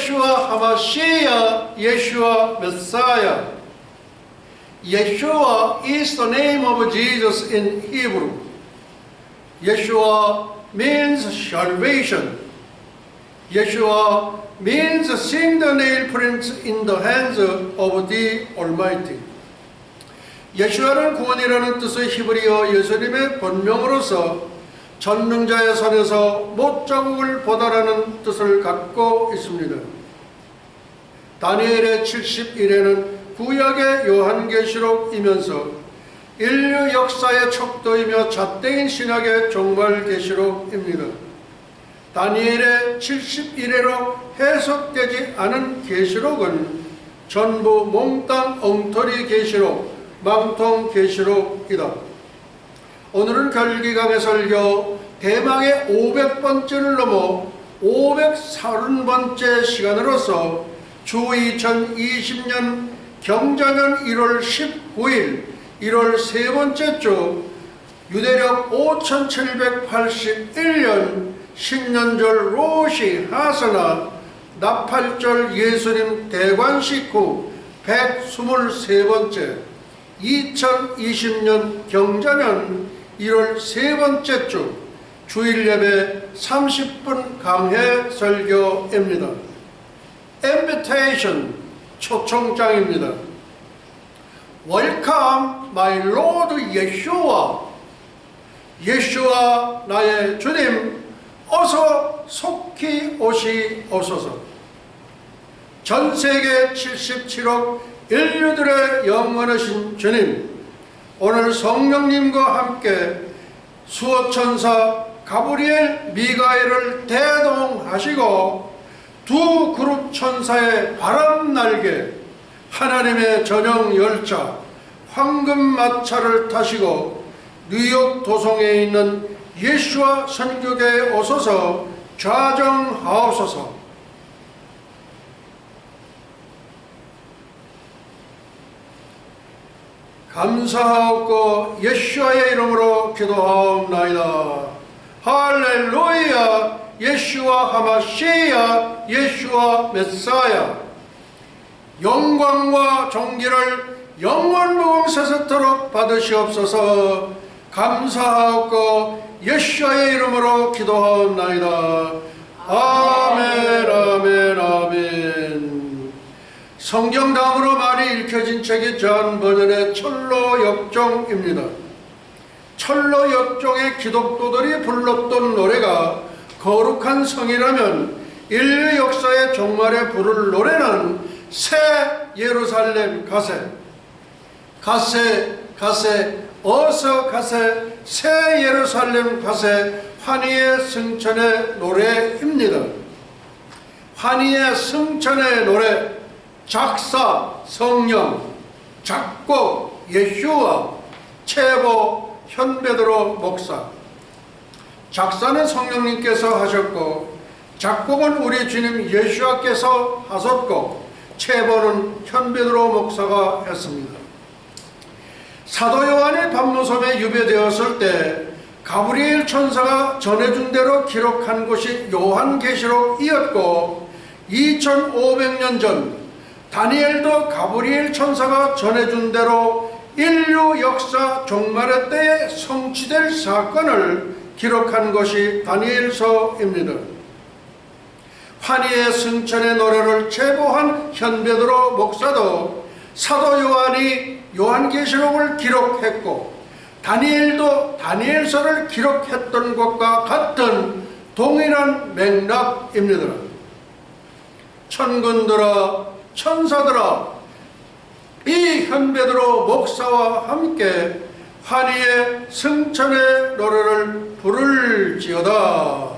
Yeshua HaMashiach, Yeshua Messiah. Yeshua is the name of Jesus in Hebrew. Yeshua means salvation. Yeshua means seeing the nail prints in the hands of the Almighty. 예수와는 구원이라는 뜻의 히브리어 예수님의 본명으로서 전능자의 손에서 못자국을 보다라는 뜻을 갖고 있습니다. 다니엘의 70일에는 구약의 요한계시록이면서 인류 역사의 척도이며 잣대인 신학의 종말계시록입니다. 다니엘의 70일에로 해석되지 않은 계시록은 전부 몽땅 엉터리 계시록, 망통 계시록이다. 오늘은 결기강의 설교 대망의 500번째를 넘어 530번째 시간으로서 주 2020년 경자년 1월 19일 1월 세 번째 주 유대력 5781년 신년절 로시 하사나 나팔절 예수님 대관식 후 123번째 2020년 경자년 1월 세 번째 주 주일 예배 30분 강해 설교입니다. Invitation 초청장입니다. Welcome my Lord Yeshua. 예수와 나의 주님 어서 속히 오시옵소서. 전 세계 77억 인류들의 영원하신 주님, 오늘 성령님과 함께 수호천사 가브리엘, 미가엘을 대동하시고 두 그룹 천사의 바람날개, 하나님의 전용 열차, 황금마차를 타시고 뉴욕 도성에 있는 예수와 선교계에 오셔서 좌정하옵소서. 감사하옵고 예수와의 이름으로 기도하옵나이다. 할렐루야. 예수와 하마시야, 예수와 메사야. 영광과 존귀를 영원 무궁세세토록 받으시옵소서. 감사하옵고 예수와의 이름으로 기도하옵나이다. 아멘, 아멘, 아멘. 성경 다음으로 많이 읽혀진 책이 존 버전의 철로역종입니다. 철로역종의 기독도들이 불렀던 노래가 거룩한 성이라면 인류 역사의 종말에 부를 노래는 새 예루살렘 가세, 가세, 가세, 어서 가세, 새 예루살렘 가세, 환희의 승천의 노래입니다. 환희의 승천의 노래, 작사 성령, 작곡 예수와, 체보 현베드로 목사. 작사는 성령님께서 하셨고 작곡은 우리 주님 예수와께서 하셨고 체보는 현베드로 목사가 했습니다. 사도 요한이 밤무섬에 유배되었을 때 가브리엘 천사가 전해준 대로 기록한 것이 요한계시록이었고 2500년 전 다니엘도 가브리엘 천사가 전해준 대로 인류 역사 종말의 때에 성취될 사건을 기록한 것이 다니엘서입니다. 환희의 승천의 노래를 제보한 현베드로 목사도 사도 요한이 요한계시록을 기록했고 다니엘도 다니엘서를 기록했던 것과 같은 동일한 맥락입니다. 천군들아, 천사들아, 이 현베드로 목사와 함께 환희의 승천의 노래를 부를지어다.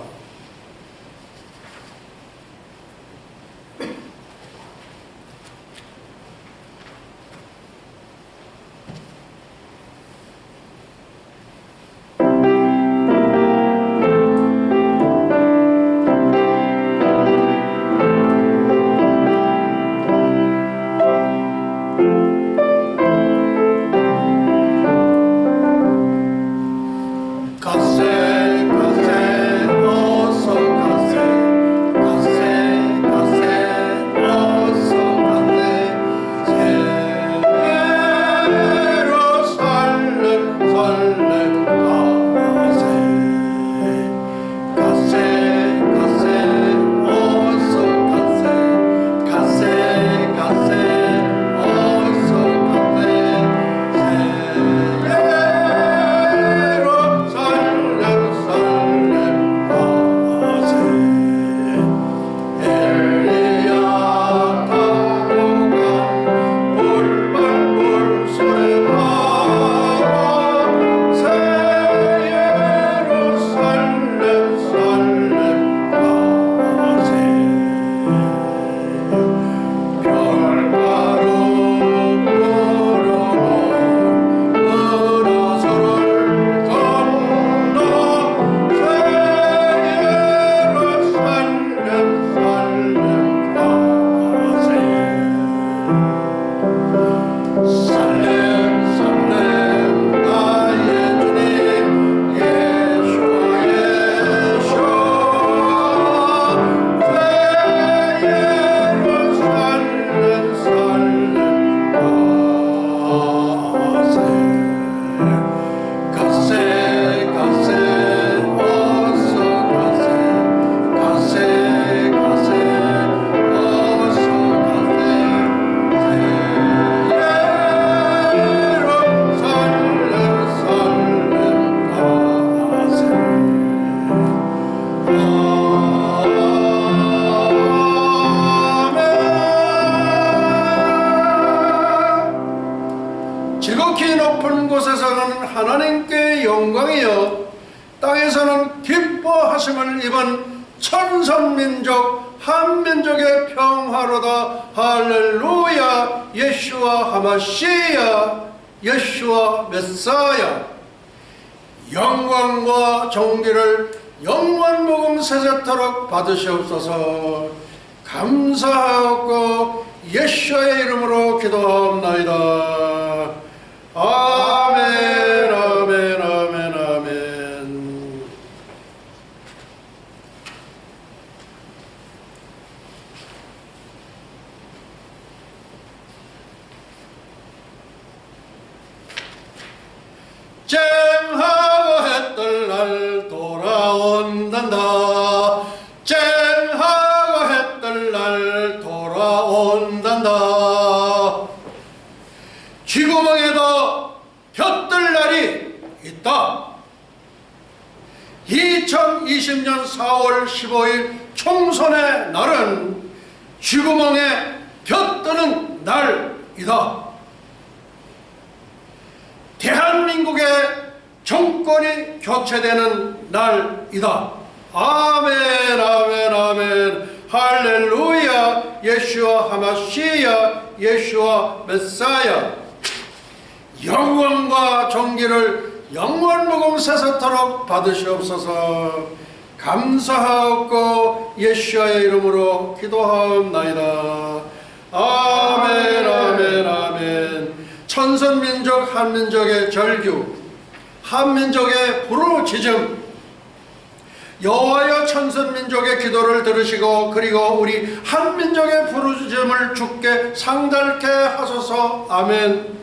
가세 가세 영광이여 땅에서는 기뻐하심을 입은 천선민족 한민족의 평화로다. 할렐루야. 예슈와 하마시야, 예슈와 메사야. 영광과 존귀를 영원 무궁세세토록 받으시옵소서. 감사하고 예수의 이름으로 기도하옵나이다. 아멘, 아멘, 아멘, 아멘. 쨍하고 해뜰 날 돌아온단다. 쨍하고 해뜰 날 돌아온단다. 쥐구멍에도 볕뜰 날이 있다. 2020년 4월 15일 총선의 날은 쥐구멍에 볕뜨는 날이다. 대한민국의 정권이 교체되는 날이다. 아멘, 아멘, 아멘. 할렐루야. 예수와 하마시야, 예수와 메사야. 영광과 존귀를 영원 무궁세세토록 받으시옵소서. 감사하옵고 예수의 이름으로 기도하옵나이다. 아멘, 아멘, 아멘. 천선민족 한민족의 절규, 한민족의 부르짖음, 여호와여 천선민족의 기도를 들으시고 그리고 우리 한민족의 부르짖음을 주께 상달케 하소서. 아멘.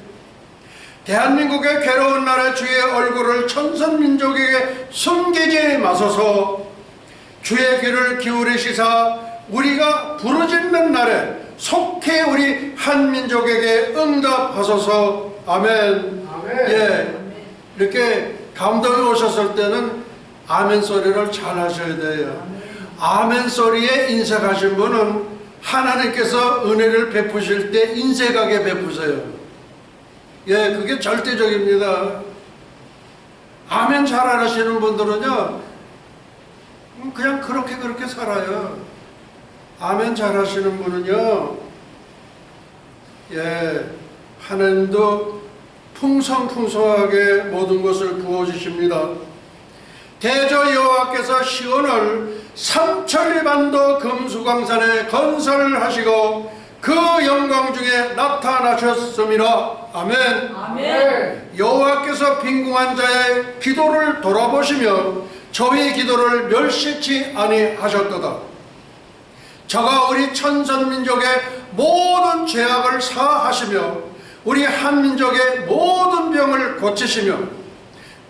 대한민국의 괴로운 날에 주의 얼굴을 천선민족에게 숨기지 마소서. 주의 귀를 기울이시사 우리가 부르짖는 날에 속히 우리 한민족에게 응답하소서. 아멘. 아멘. 예, 이렇게 감동이 오셨을 때는 아멘 소리를 잘 하셔야 돼요. 아멘 소리에 인색하신 분은 하나님께서 은혜를 베푸실 때 인색하게 베푸세요. 예, 그게 절대적입니다. 아멘 잘 하시는 분들은요, 그냥 그렇게 살아요. 아멘 잘 하시는 분은요, 예, 하나님도 풍성풍성하게 모든 것을 부어주십니다. 대저 여호와께서 시온을 삼천리반도 금수광산에 건설하시고 그 영광 중에 나타나셨습니다. 아멘. 아멘. 여호와께서 빈궁한 자의 기도를 돌아보시며 저희 기도를 멸시치 아니하셨도다. 저가 우리 천선민족의 모든 죄악을 사하시며 우리 한민족의 모든 병을 고치시며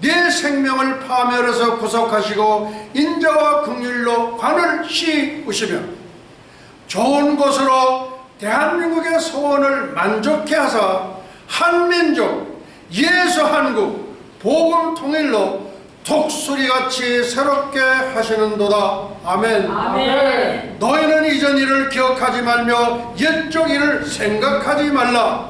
네 생명을 파멸해서 구속하시고 인자와 긍휼로 관을 씌우시며 좋은 곳으로 대한민국의 소원을 만족케 하사 한민족, 예수 한국, 복음 통일로 독수리같이 새롭게 하시는도다. 아멘. 아멘. 너희는 이전 일을 기억하지 말며 옛적 일을 생각하지 말라.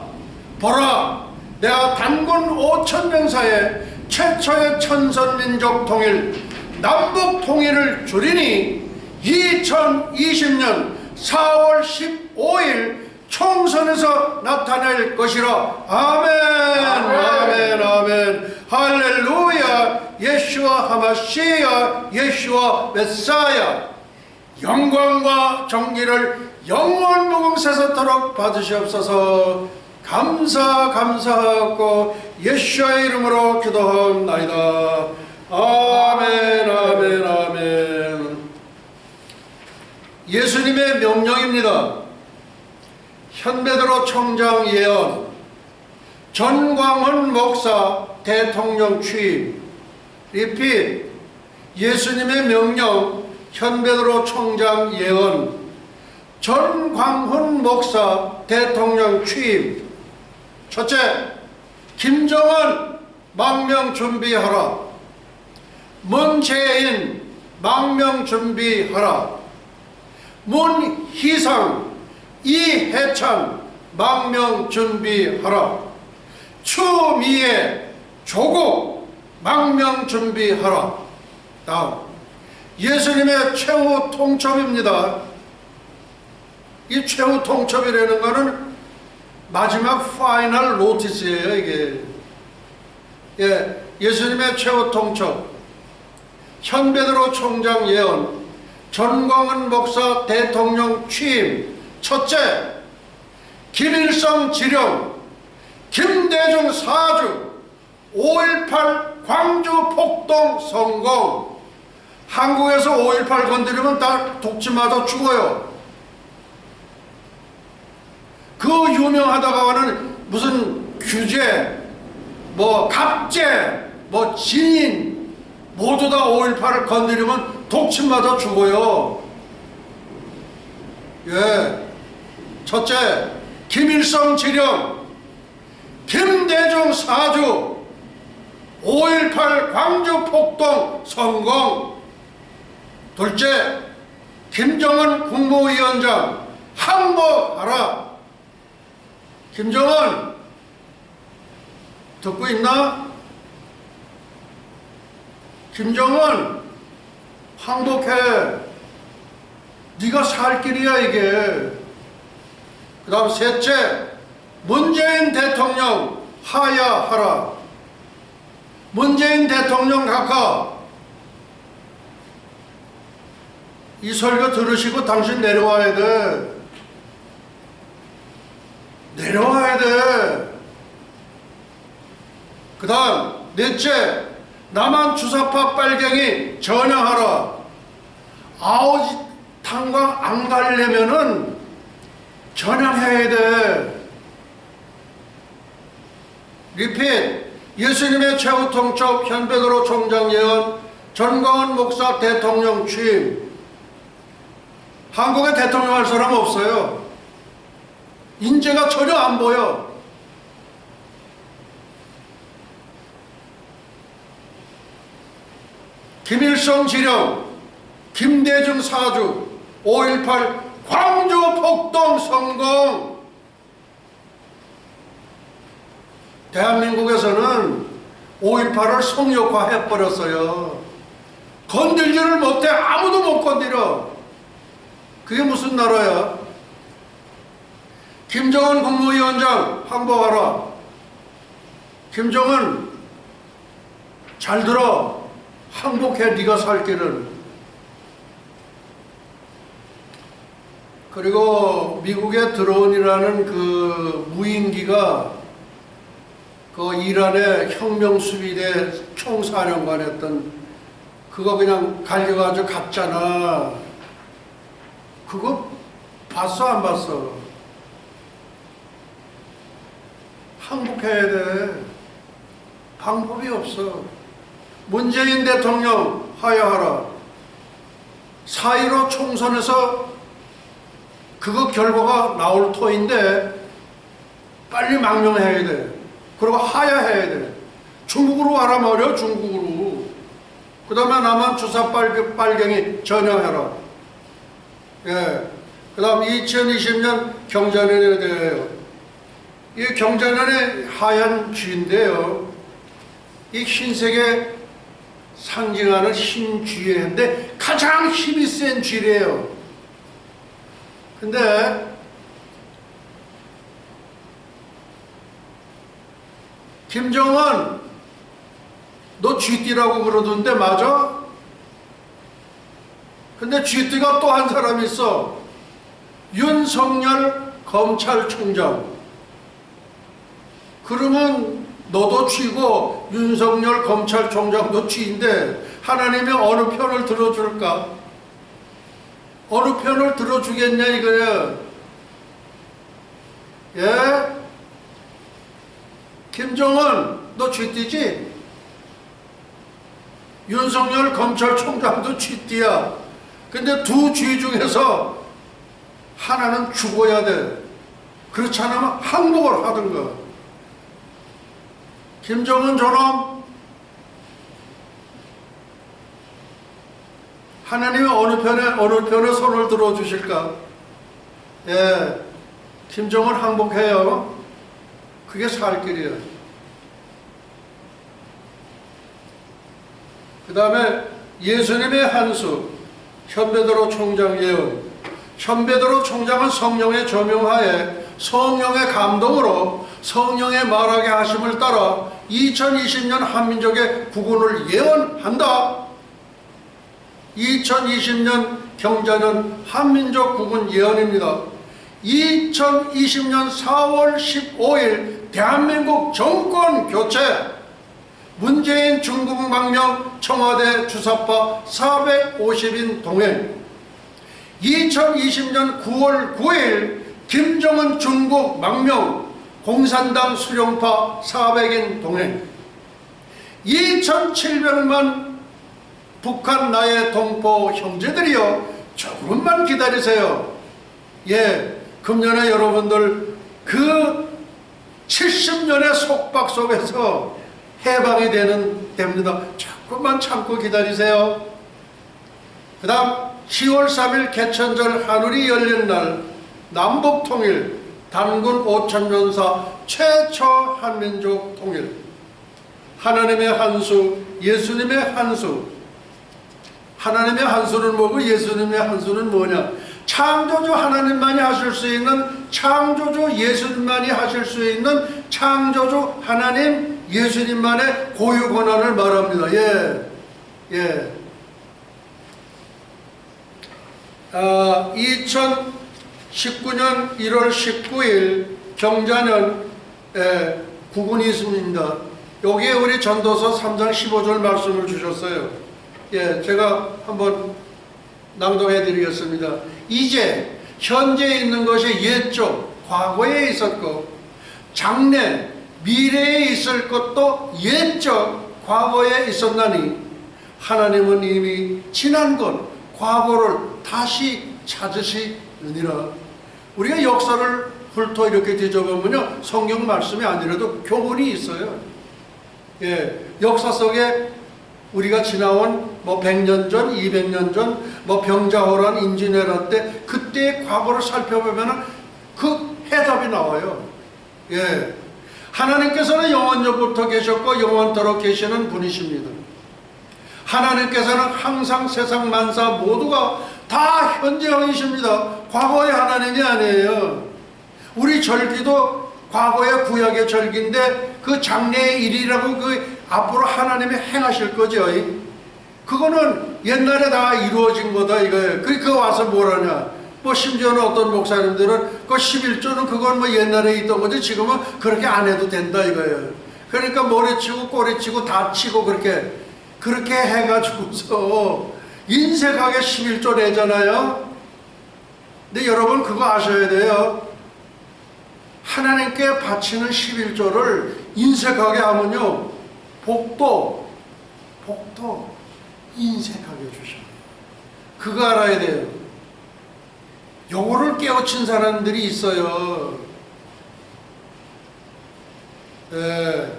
보라, 내가 단군 5,000병사에 최초의 천선민족 통일, 남북 통일을 주리니 2020년 4월 15일 총선에서 나타낼 것이라. 아멘. 아멘, 아멘. 할렐루야. 예수와 하마시야, 예수와 메사야. 영광과 존귀를 영원 무궁세세토록 받으시옵소서. 감사하고 예수의 이름으로 기도하옵나이다. 아멘, 아멘, 아멘. 예수님의 명령입니다. 현배드로 총장 예언, 전광훈 목사 대통령 취임. 리핏. 예수님의 명령, 현배드로 총장 예언, 전광훈 목사 대통령 취임. 첫째, 김정은 망명 준비하라. 문재인 망명 준비하라. 문희상, 이해찬 망명 준비하라. 추미애, 조국 망명 준비하라. 다음, 예수님의 최후 통첩입니다. 이 최후 통첩이라는 것은 마지막 파이널 노티스예요, 이게. 예, 예수님의 최후 통첩. 현 베드로 총장 예언, 전광훈 목사 대통령 취임. 첫째, 김일성 지령, 김대중 사주, 5.18 광주 폭동 성공. 한국에서 5.18 건드리면 다 독침하다 죽어요. 그 유명하다가는 무슨 규제, 뭐 갑제, 뭐 진인, 모두 다 5.18을 건드리면 독침마다 죽어요. 예. 첫째, 김일성 지령, 김대중 사주, 5.18 광주 폭동 성공. 둘째, 김정은 국무위원장 항복하라. 김정은 듣고 있나? 김정은 항복해. 네가 살 길이야 이게. 그 다음 셋째, 문재인 대통령 하야하라. 문재인 대통령 각하, 이 설교 들으시고 당신 내려와야 돼. 내려와야 돼. 그 다음 넷째, 남한 주사파 빨갱이 전향하라. 아우지 탄광 안 가려면은 전향해야 돼. 리핏, 예수님의 최후 통첩, 현 베드로 총장 예언, 전광훈 목사 대통령 취임. 한국에 대통령 할 사람 없어요. 인재가 전혀 안 보여. 김일성 지령, 김대중 사주, 5.18 광주 폭동 성공. 대한민국에서는 5.18을 성역화해버렸어요. 건들지를 못해. 아무도 못 건드려. 그게 무슨 나라야? 김정은 국무위원장 항복하라. 김정은 잘 들어. 항복해. 네가 살 길은. 그리고 미국의 드론이라는 그 무인기가 그 이란의 혁명수비대 총사령관 했던 그거 그냥 갈겨가지고 갔잖아. 그거 봤어 안 봤어? 항복해야 돼. 방법이 없어. 문재인 대통령 하야하라. 4.15 총선에서 그거 결과가 나올 터인데 빨리 망명해야 돼. 그리고 하야해야 돼. 중국으로 알아버려. 중국으로. 그 다음에 남한 주사 빨갱이 전향해라. 예. 그 다음 2020년 경자년에 대해요. 이 경자년의 하얀 쥐인데요. 이 흰색에 상징하는 흰 쥐인데 가장 힘이 센 쥐래요. 근데 김정은 너 쥐띠라고 그러던데 맞아? 근데 쥐띠가 또 한 사람 있어. 윤석열 검찰총장. 그러면 너도 쥐고 윤석열 검찰총장도 쥐인데 하나님이 어느 편을 들어줄까? 어느 편을 들어주겠냐 이거야. 예? 김정은 너 쥐띠지? 윤석열 검찰총장도 쥐띠야. 근데 두 쥐 중에서 하나는 죽어야 돼. 그렇지 않으면 항복을 하든가. 김정은 저놈 하나님이 어느 편에 손을 들어주실까? 예, 김정은 항복해요. 그게 살 길이에요. 그 다음에 예수님의 한수, 현베드로 총장 예언. 현베드로 총장은 성령의 조명하에 성령의 감동으로 성령의 말하게 하심을 따라 2020년 한민족의 구군을 예언한다. 2020년 경자년 한민족 구군 예언입니다. 2020년 4월 15일 대한민국 정권 교체, 문재인 중국 망명 청와대 주사파 450인 동행, 2020년 9월 9일 김정은 중국 망명 공산당 수령파 400인 동행, 2700만 북한 나의 동포 형제들이여 조금만 기다리세요. 예, 금년에 여러분들 그 70년의 속박 속에서 해방이 됩니다. 조금만 참고 기다리세요. 그 다음 10월 3일 개천절 하늘이 열린 날 남북통일 단군 5천년사 최초 한민족 통일. 하나님의 한수, 예수님의 한수. 하나님의 한수는 뭐고 예수님의 한수는 뭐냐? 창조주 하나님만이 하실 수 있는, 창조주 예수님만이 하실 수 있는 창조주 하나님 예수님만의 고유 권한을 말합니다. 예. 2019년 1월 19일 경자년 구군이 있습니다. 여기에 우리 전도서 3장 15절 말씀을 주셨어요. 예, 제가 한번 낭독해 드리겠습니다. 이제 현재 있는 것이 옛적 과거에 있었고 장래 미래에 있을 것도 옛적 과거에 있었나니 하나님은 이미 지난 것 과거를 다시 찾으시느니라. 우리가 역사를 훑어 이렇게 뒤져보면요, 성경 말씀이 아니라도 교훈이 있어요. 예, 역사 속에 우리가 지나온 100년 전, 200년 전, 병자호란, 임진왜란 때 그때의 과거를 살펴보면 그 해답이 나와요. 예, 하나님께서는 영원전부터 계셨고 영원토록 계시는 분이십니다. 하나님께서는 항상 세상 만사 모두가 다 현재형이십니다. 과거의 하나님이 아니에요. 우리 절기도 과거의 구약의 절기인데 그 장래의 일이라고 그 앞으로 하나님이 행하실 거죠. 그거는 옛날에 다 이루어진 거다 이거예요. 그 와서 뭘 하냐. 심지어는 어떤 목사님들은 그 11조는 그건 옛날에 있던 거지 지금은 그렇게 안 해도 된다 이거예요. 그러니까 모래치고 꼬리치고 다 치고 그렇게 해가지고서 인색하게 11조 내잖아요. 근데 여러분 그거 아셔야 돼요. 하나님께 바치는 11조를 인색하게 하면요, 복도 인색하게 주셔요. 그거 알아야 돼요. 요거를 깨우친 사람들이 있어요. 네.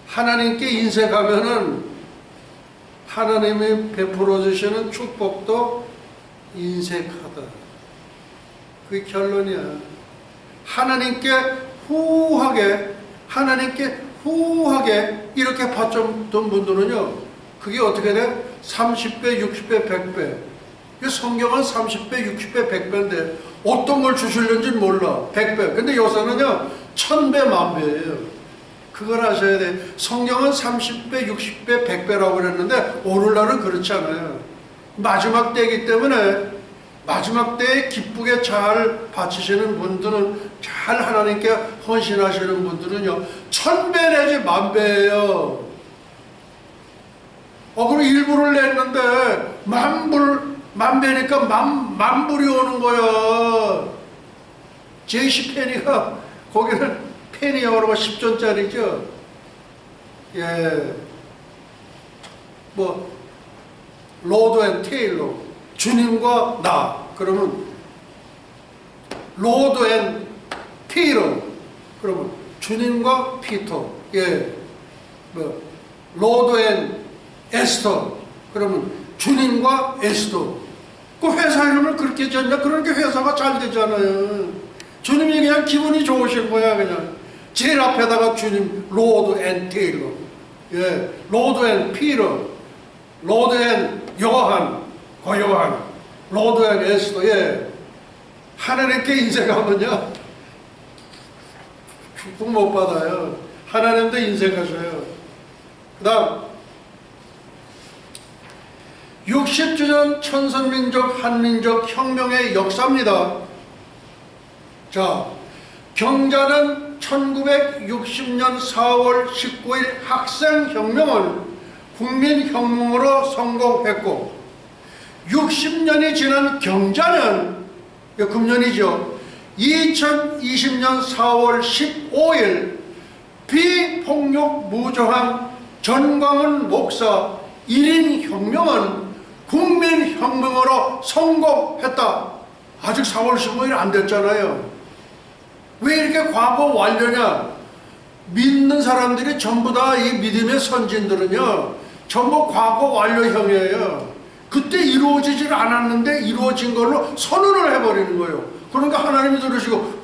하나님께 인색하면은 하나님이 베풀어 주시는 축복도 인색하다. 그게 결론이야. 하나님께 후하게 이렇게 바쳤던 분들은요, 그게 어떻게 돼? 30배, 60배, 100배. 성경은 30배, 60배, 100배인데 어떤 걸 주시려는지 몰라. 100배. 근데 요새는요 1000배, 만배예요. 그걸 아셔야 돼. 성경은 30배, 60배, 100배라고 그랬는데 오늘날은 그렇지 않아요. 마지막 때이기 때문에 마지막 때에 기쁘게 잘 바치시는 분들은, 잘 하나님께 헌신하시는 분들은요 1000배 내지 만배예요. 그리고 일부를 냈는데 만배니까 만불이 오는 거야. JCPenney가 거기는 페니어로가 10전짜리죠. 예. 로드 앤 테일러. 주님과 나. 그러면 로드 앤 테일러. 그러면 주님과 피터. 예. 로드 앤 에스터. 그러면 주님과 에스더. 그 회사 이름을 그렇게 지었냐? 그러니까 회사가 잘 되잖아요. 주님이 그냥 기분이 좋으신 거야. 그냥 제일 앞에다가 주님, 로드 앤 테일러, 예, 로드 앤 피터. 로드 앤 요한, 고요한, 로드 앤 에스더의 하나님께 인색하면요 축복 못 받아요. 하나님도 인색하셔요. 그 다음 60주년 천선민족 한민족 혁명의 역사입니다. 자, 경자는 1960년 4월 19일 학생혁명을 국민혁명으로 성공했고 60년이 지난 경자는 금년이죠. 2020년 4월 15일 비폭력 무저항 전광훈 목사 1인 혁명은 국민혁명으로 성공했다. 아직 4월 15일 안 됐잖아요. 왜 이렇게 과거 완료냐? 믿는 사람들이 전부 다 이 믿음의 선진들은요 전부 과거 완료형이에요. 그때 이루어지질 않았는데 이루어진 걸로 선언을 해버리는 거예요. 그러니까 하나님이 들으시고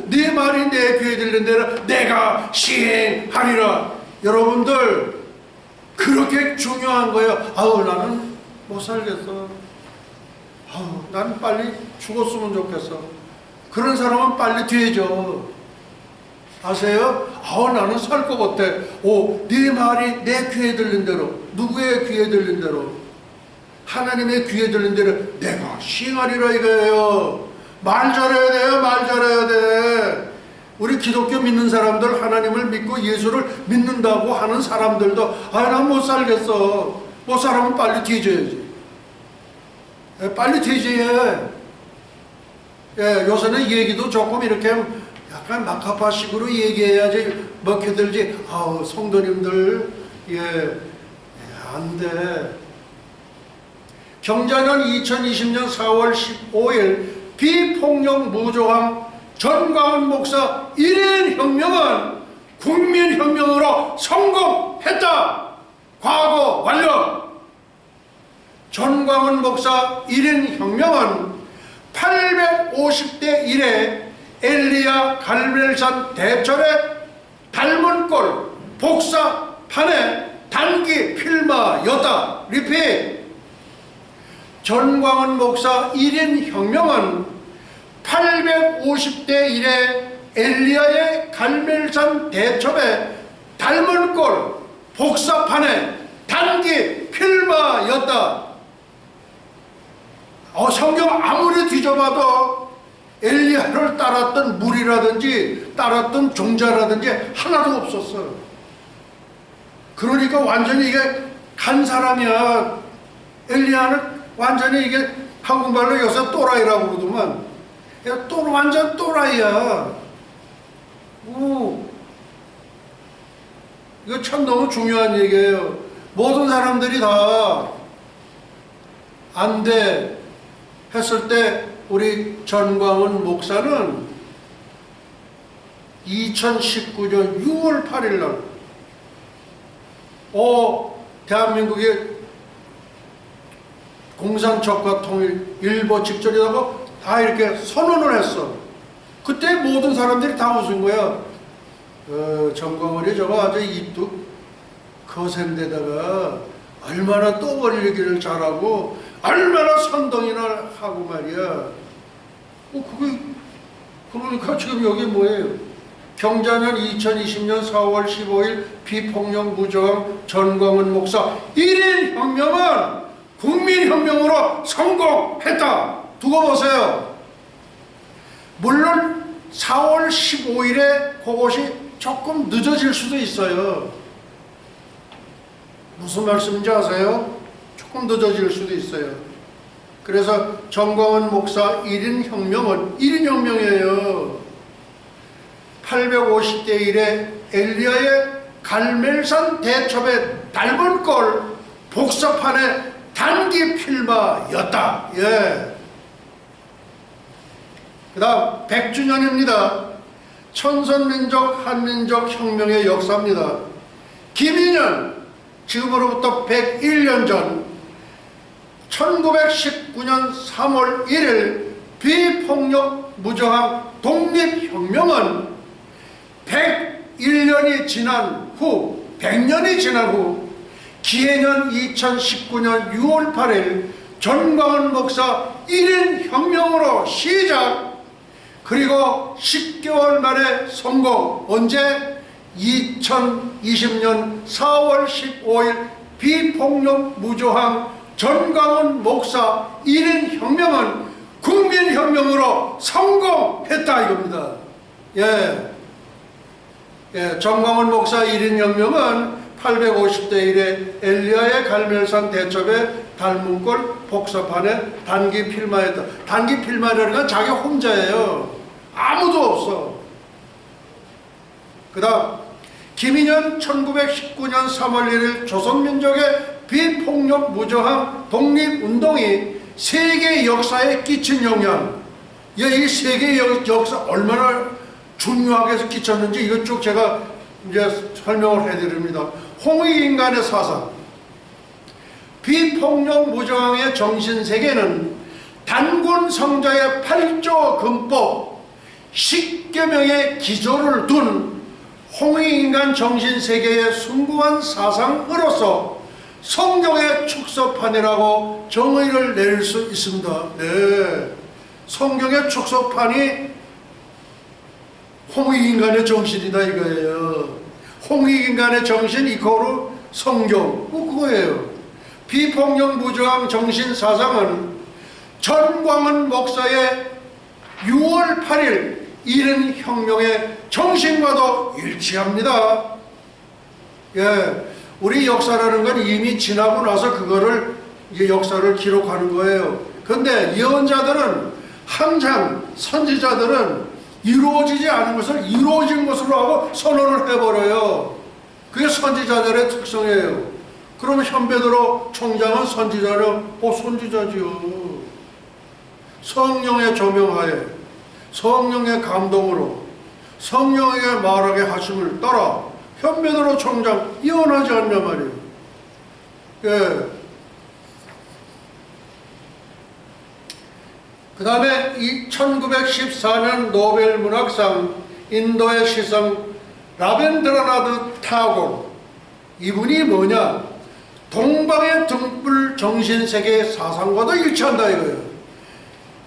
네 말이 내 귀에 들린 대로 내가 시행하리라. 여러분들 그렇게 중요한 거예요. 아우 나는 못 살겠어. 아우 난 빨리 죽었으면 좋겠어. 그런 사람은 빨리 뒤져. 아세요? 아우 나는 살 것 같아. 네 말이 내 귀에 들린 대로. 누구의 귀에 들린 대로? 하나님의 귀에 들린 대로 내가 시행하리라 이거예요. 말 잘해야 돼요. 말 잘해야 돼. 우리 기독교 믿는 사람들 하나님을 믿고 예수를 믿는다고 하는 사람들도 난 못 살겠어. 못 살면 빨리 뒤져야지. 빨리 뒤져야. 요새는 얘기도 조금 이렇게 약간 막하파식으로 얘기해야지 먹혀들지. 성도님들 안 돼. 경자는 2020년 4월 15일 비폭력 무저항 전광훈 목사 1인 혁명은 국민혁명으로 성공했다. 과거 완료. 전광훈 목사 1인 혁명은 850대 1에 엘리야 갈멜산 대철의 닮은 꼴 복사판에 단기 필마였다. 리핏. 전광훈 목사 1인 혁명은 850대 1에 엘리야의 갈멜산 대첩에 닮은 꼴 복사판에 단기 필마였다. 성경 아무리 뒤져봐도 엘리야를 따랐던 무리라든지 따랐던 종자라든지 하나도 없었어. 그러니까 완전히 이게 간 사람이야. 엘리야는 완전히 이게 한국말로 요새 또라이라고 그러더만. 완전 또라이야. 이거 참 너무 중요한 얘기예요. 모든 사람들이 다 안 돼 했을 때 우리 전광훈 목사는 2019년 6월 8일 날 대한민국의 공산적과 통일 일보 직전이라고 다 이렇게 선언을 했어. 그때 모든 사람들이 다 웃은 거야. 전광훈이 저거 아주 입도 거센데다가 얼마나 떠벌리기를 잘하고 얼마나 선동이나 하고 말이야. 그러니까 지금 여기 뭐예요? 경자년 2020년 4월 15일 비폭력 무저항 전광훈 목사 1인 혁명은 국민혁명으로 성공했다. 두고 보세요. 물론 4월 15일에 그것이 조금 늦어질 수도 있어요. 무슨 말씀인지 아세요? 조금 늦어질 수도 있어요. 그래서 전광훈 목사 1인 혁명은 1인 혁명이에요. 850대 1에 엘리야의 갈멜산 대첩의 닮은 꼴 복사판에 단기 필마였다. 그 다음 100주년입니다. 천선민족 한민족 혁명의 역사입니다. 김인현 지금으로부터 101년 전 1919년 3월 1일 비폭력 무저항 독립혁명은 101년이 지난 후 100년이 지난 후 기해년 2019년 6월 8일 전광훈 목사 1인 혁명으로 시작. 그리고 10개월 만에 성공. 언제? 2020년 4월 15일 비폭력 무저항 전광훈 목사 1인 혁명은 국민혁명으로 성공했다 이겁니다. 전광훈 목사 1인 혁명은 850대 1에 엘리야의 갈멜산 대첩에 달문골 복사판에 단기 필마했다. 단기 필마라는 건 자기 혼자예요. 아무도 없어. 그 다음 김인현 1919년 3월 1일 조선민족의 비폭력 무저항 독립운동이 세계 역사에 끼친 영향, 이 세계 역사 얼마나 중요하게 끼쳤는지 이것 쭉 제가 이제 설명을 해드립니다. 홍익인간의 사상, 비폭력 무저항의 정신세계는 단군 성자의 8조 근법, 10계명의 기조를 둔 홍익인간 정신세계의 숭고한 사상으로서 성경의 축소판이라고 정의를 내릴 수 있습니다. 네, 성경의 축소판이 홍익인간의 정신이다 이거예요. 홍익인간의 정신 이코르 성경, 그거예요. 비폭력 무저항 정신 사상은 전광훈 목사의 6월 8일 1인 혁명의 정신과도 일치합니다. 우리 역사라는 건 이미 지나고 나서 그거를 이제 역사를 기록하는 거예요. 그런데 예언자들은 항상 선지자들은 이루어지지 않은 것을 이루어진 것으로 하고 선언을 해버려요. 그게 선지자들의 특성이에요. 그러면 현베드로 총장은 선지자는 선지자지요. 성령의 조명하에 성령의 감동으로 성령에게 말하게 하심을 따라 현베드로 총장 예언하지 않냐 말이에요. 그 다음에 1914년 노벨 문학상 인도의 시성 라벤드라나드 타고르, 이분이 뭐냐? 동방의 등불 정신세계의 사상과도 일치한다 이거예요.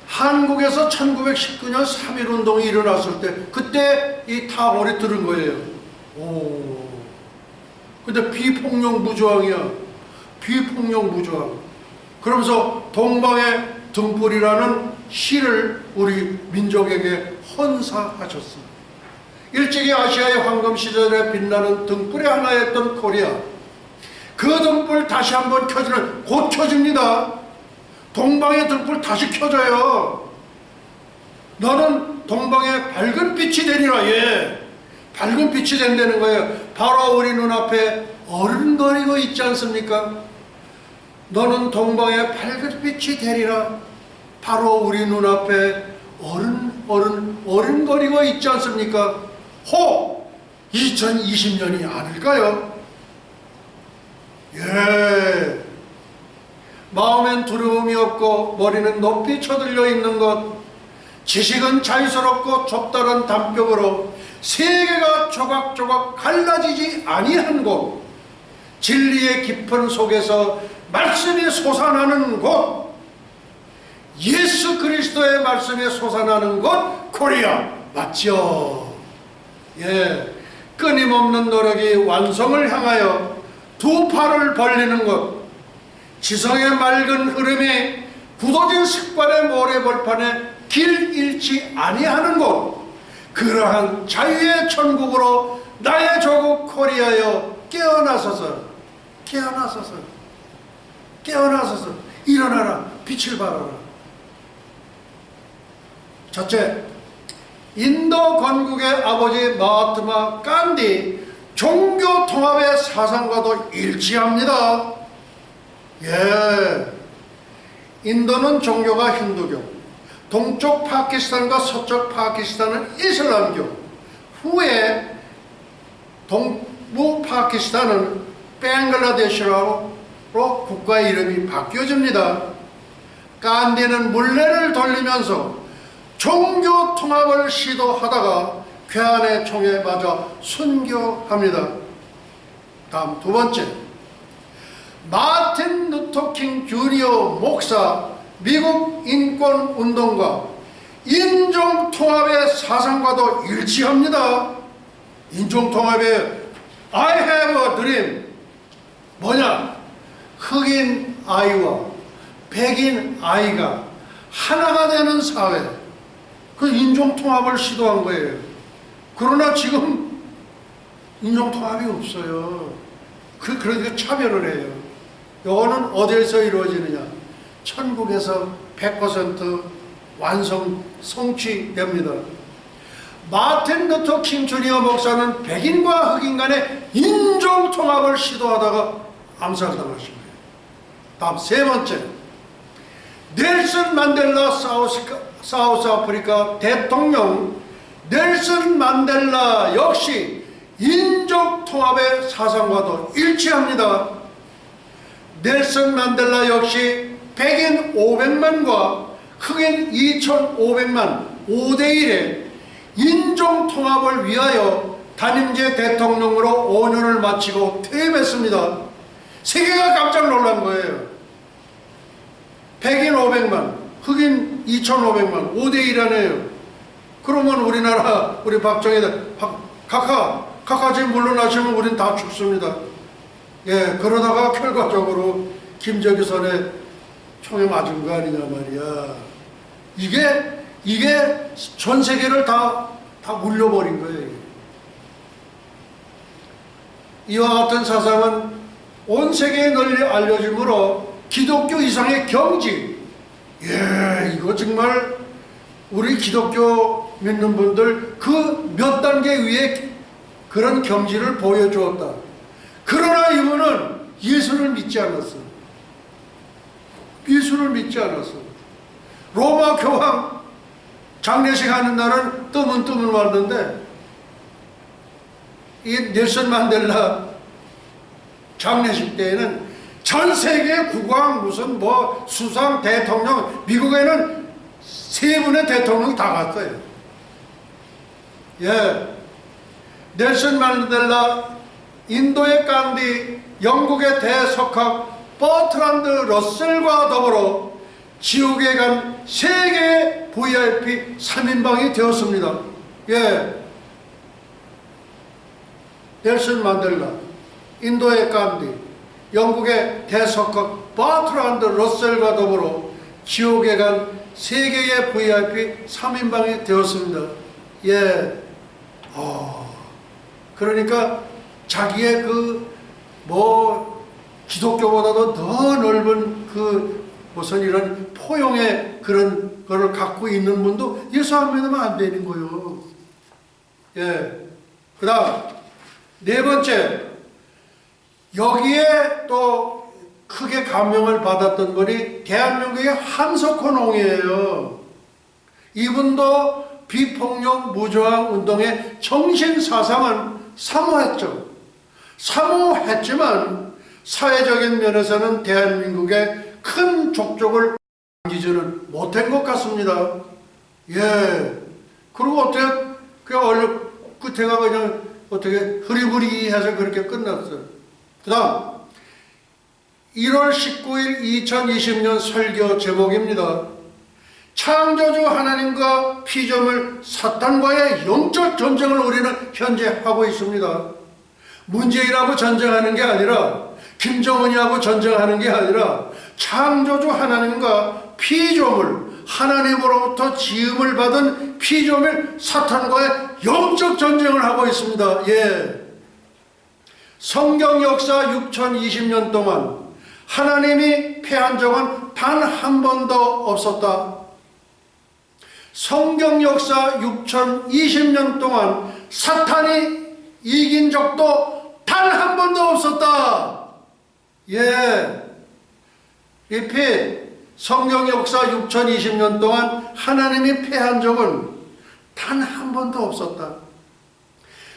한국에서 1919년 3.1운동이 일어났을 때 그때 이 타고르이 들은 거예요. 근데 비폭력 무저항이야. 비폭력 무저항. 그러면서 동방의 등불이라는 시를 우리 민족에게 헌사하셨습니다. 일찍이 아시아의 황금 시절에 빛나는 등불의 하나였던 코리아. 그 등불 다시 한번 켜지는, 곧 켜집니다. 동방의 등불 다시 켜져요. 너는 동방의 밝은 빛이 되리라. 밝은 빛이 된다는 거예요. 바로 우리 눈앞에 어른거리고 있지 않습니까? 너는 동방의 밝은 빛이 되리라. 바로 우리 눈앞에 어른거리고 있지 않습니까? 2020년이 아닐까요? 마음엔 두려움이 없고 머리는 높이 쳐들려 있는 것, 지식은 자유스럽고 좁다란 담벽으로 세계가 조각조각 갈라지지 아니한 곳, 진리의 깊은 속에서 말씀이 솟아나는 곳, 예수 그리스도의 말씀이 솟아나는 곳 코리아 맞죠? 끊임없는 노력이 완성을 향하여 두 팔을 벌리는 곳, 지성의 맑은 흐름이 굳어진 습관의 모래벌판에 길 잃지 아니하는 곳, 그러한 자유의 천국으로 나의 조국 코리아여 깨어나소서, 깨어나소서, 깨어나소서, 일어나라, 빛을 발하라. 첫째, 인도 건국의 아버지 마하트마 간디 종교 통합의 사상과도 일치합니다. 인도는 종교가 힌두교, 동쪽 파키스탄과 서쪽 파키스탄은 이슬람교, 후에 동부 파키스탄은 벵글라데시로 국가 이름이 바뀌어집니다. 간디는 물레를 돌리면서 종교 통합을 시도하다가 괴한의 총에 맞아 순교합니다. 다음 두 번째, 마틴 루터킹 주니어 목사 미국 인권운동가 인종통합의 사상과도 일치합니다. 인종통합의 I have a dream 뭐냐? 흑인 아이와 백인 아이가 하나가 되는 사회, 그 인종통합을 시도한 거예요. 그러나 지금 인종통합이 없어요. 그러니까 차별을 해요. 이거는 어디에서 이루어지느냐? 천국에서 100% 성취됩니다. 마틴 루터 킹 주니어 목사는 백인과 흑인 간의 인종통합을 시도하다가 암살당하신 거예요. 다음 세 번째, 넬슨 만델라 사우스 아프리카 대통령 넬슨 만델라 역시 인종통합의 사상과도 일치합니다. 넬슨 만델라 역시 백인 500만과 흑인 2,500만 5대1의 인종통합을 위하여 단임제 대통령으로 5년을 마치고 퇴임했습니다. 세계가 깜짝 놀란 거예요. 백인 500만, 흑인 2,500만 5대1이라네요. 그러면 우리나라 우리 박정희들 각하 지금 물러나시면 우린 다 죽습니다. 예, 그러다가 결과적으로 김정일 선에 총에 맞은 거 아니냐 말이야. 이게 전 세계를 다 물려버린 거예요. 이와 같은 사상은 온 세계에 널리 알려지므로 기독교 이상의 경지, 예, 이거 정말 우리 기독교 믿는 분들 그 몇 단계 위에 그런 경지를 보여주었다. 그러나 이분은 예수를 믿지 않았어. 예수를 믿지 않았어. 로마 교황 장례식 하는 날은 뜨문 왔는데 이 넬슨 만델라 장례식 때에는 전 세계 국왕 무슨 뭐 수상 대통령, 미국에는 세 분의 대통령이 다 갔어요. 예, 넬슨 만델라, 인도의 간디, 영국의 대석학 버트란드 러셀과 더불어 지옥에 간 세계 VIP 3인방이 되었습니다. 예, 넬슨 만델라, 인도의 간디, 영국의 대석학 버트란드 러셀과 더불어 지옥에 간 세계의 VIP 3인방이 되었습니다. 예, 그러니까 자기의 기독교보다도 더 넓은 무슨 이런 포용의 그런 거를 갖고 있는 분도 예수 안 믿으면 안 되는 거예요. 예. 그 다음, 네 번째, 여기에 또 크게 감명을 받았던 분이 대한민국의 한석호 농이에요. 이분도 비폭력 무저항 운동의 정신 사상은 사모했지만 사회적인 면에서는 대한민국의 큰 족적을 남기지는 못한 것 같습니다. 예. 그리고 어떻게 그냥 얼른 끝에가 그냥 어떻게 흐리부리해서 그렇게 끝났어요. 그 다음 1월 19일 2020년 설교 제목입니다. 창조주 하나님과 피조물 사탄과의 영적 전쟁을 우리는 현재 하고 있습니다. 문재인하고 전쟁하는 게 아니라 김정은이하고 전쟁하는 게 아니라 창조주 하나님과 피조물, 하나님으로부터 지음을 받은 피조물 사탄과의 영적 전쟁을 하고 있습니다. 예. 성경 역사 6020년 동안 하나님이 패한 적은 단 한 번도 없었다. 성경 역사 6020년 동안 사탄이 이긴 적도 단 한 번도 없었다. 예. 리핏. 성경 역사 6020년 동안 하나님이 패한 적은 단 한 번도 없었다.